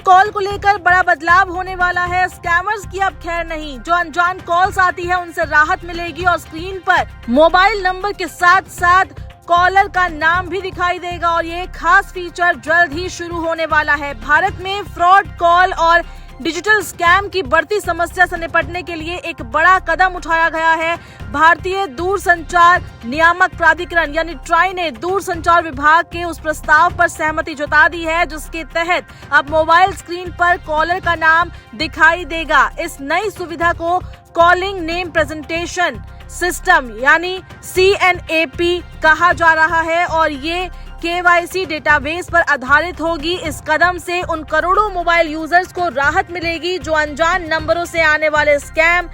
Call को लेकर बड़ा बदलाव होने वाला है। स्कैमर्स की अब खैर नहीं, जो अनजान कॉल्स आती है उनसे राहत मिलेगी और स्क्रीन पर मोबाइल नंबर के साथ साथ कॉलर का नाम भी दिखाई देगा और ये खास फीचर जल्द ही शुरू होने वाला है। भारत में फ्रॉड कॉल और डिजिटल स्कैम की बढ़ती समस्या से निपटने के लिए एक बड़ा कदम उठाया गया है। भारतीय दूरसंचार नियामक प्राधिकरण यानी ट्राई ने दूरसंचार विभाग के उस प्रस्ताव पर सहमति जता दी है, जिसके तहत अब मोबाइल स्क्रीन पर कॉलर का नाम दिखाई देगा। इस नई सुविधा को कॉलिंग नेम प्रेजेंटेशन सिस्टम यानी CNAP कहा जा रहा है और ये KYC डेटाबेस पर आधारित होगी। इस कदम से उन करोड़ों मोबाइल यूजर्स को राहत मिलेगी जो अनजान नंबरों से आने वाले स्कैम,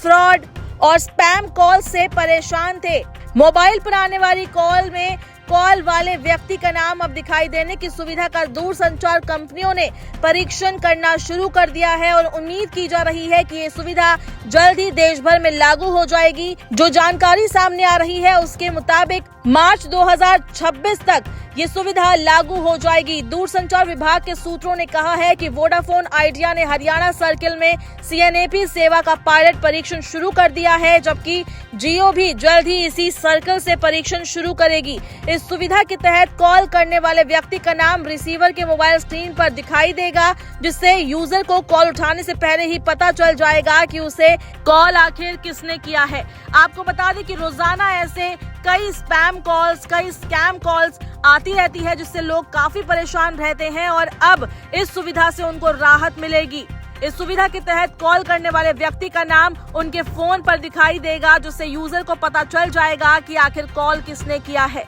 फ्रॉड और स्पैम कॉल से परेशान थे। मोबाइल पर आने वाली कॉल में कॉल वाले व्यक्ति का नाम अब दिखाई देने की सुविधा का दूरसंचार कंपनियों ने परीक्षण करना शुरू कर दिया है और उम्मीद की जा रही है कि ये सुविधा जल्द ही देश भर में लागू हो जाएगी। जो जानकारी सामने आ रही है उसके मुताबिक मार्च 2026 तक ये सुविधा लागू हो जाएगी। दूरसंचार विभाग के सूत्रों ने कहा है कि वोडाफोन आइडिया ने हरियाणा सर्किल में CNAP सेवा का पायलट परीक्षण शुरू कर दिया है, जबकि जियो भी जल्द ही इसी सर्किल से परीक्षण शुरू करेगी। इस सुविधा के तहत कॉल करने वाले व्यक्ति का नाम रिसीवर के मोबाइल स्क्रीन पर दिखाई देगा, जिससे यूजर को कॉल उठाने से पहले ही पता चल जाएगा कि उसे कॉल आखिर किसने किया है। आपको बता दें कि रोजाना ऐसे कई स्पैम कॉल्स, कई स्कैम कॉल्स आती रहती है, जिससे लोग काफी परेशान रहते हैं और अब इस सुविधा से उनको राहत मिलेगी। इस सुविधा के तहत कॉल करने वाले व्यक्ति का नाम उनके फोन पर दिखाई देगा, जिससे यूजर को पता चल जाएगा कि आखिर कॉल किसने किया है।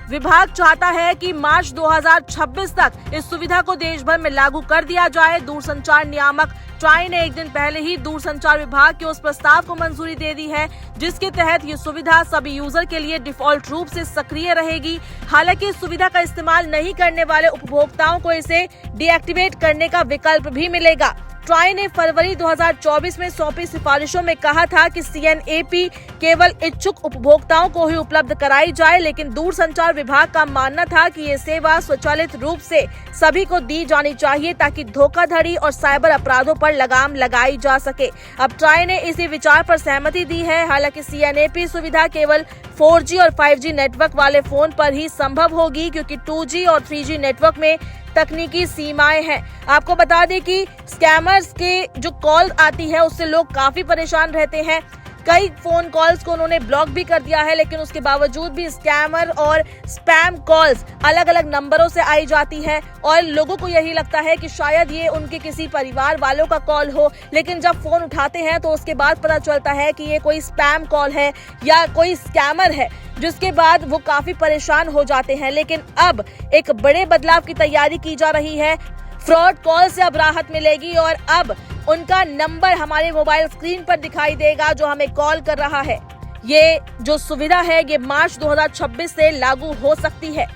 विभाग चाहता है कि मार्च 2026 तक इस सुविधा को देश भर में लागू कर दिया जाए। दूरसंचार नियामक ट्राई ने एक दिन पहले ही दूरसंचार विभाग के उस प्रस्ताव को मंजूरी दे दी है, जिसके तहत ये सुविधा सभी यूजर के लिए डिफॉल्ट रूप से सक्रिय रहेगी। हालांकि इस सुविधा का इस्तेमाल नहीं करने वाले उपभोक्ताओं को इसे डीएक्टिवेट करने का विकल्प भी मिलेगा। ट्राई ने फरवरी 2024 में सौंपी सिफारिशों में कहा था कि CNAP केवल इच्छुक उपभोक्ताओं को ही उपलब्ध कराई जाए, लेकिन दूरसंचार विभाग का मानना था कि ये सेवा स्वचालित रूप से सभी को दी जानी चाहिए ताकि धोखाधड़ी और साइबर अपराधों पर लगाम लगाई जा सके। अब ट्राई ने इसी विचार पर सहमति दी है। हालांकि CNAP सुविधा केवल 4G और 5G नेटवर्क वाले फोन पर ही संभव होगी, क्योंकि 2G और 3G नेटवर्क में तकनीकी सीमाएं हैं। आपको बता दें कि स्कैमर्स के जो कॉल आती है उससे लोग काफी परेशान रहते हैं। कई फोन कॉल्स को उन्होंने ब्लॉक भी कर दिया है, लेकिन उसके बावजूद भी स्कैमर और स्पैम कॉल्स अलग अलग नंबरों से आई जाती है और लोगों को यही लगता है कि शायद ये उनके किसी परिवार वालों का कॉल हो, लेकिन जब फोन उठाते हैं तो उसके बाद पता चलता है कि ये कोई स्पैम कॉल है या कोई स्कैमर है, जिसके बाद वो काफी परेशान हो जाते हैं। लेकिन अब एक बड़े बदलाव की तैयारी की जा रही है। फ्रॉड कॉल से अब राहत मिलेगी और अब उनका नंबर हमारे मोबाइल स्क्रीन पर दिखाई देगा जो हमें कॉल कर रहा है। ये जो सुविधा है ये मार्च 2026 से लागू हो सकती है।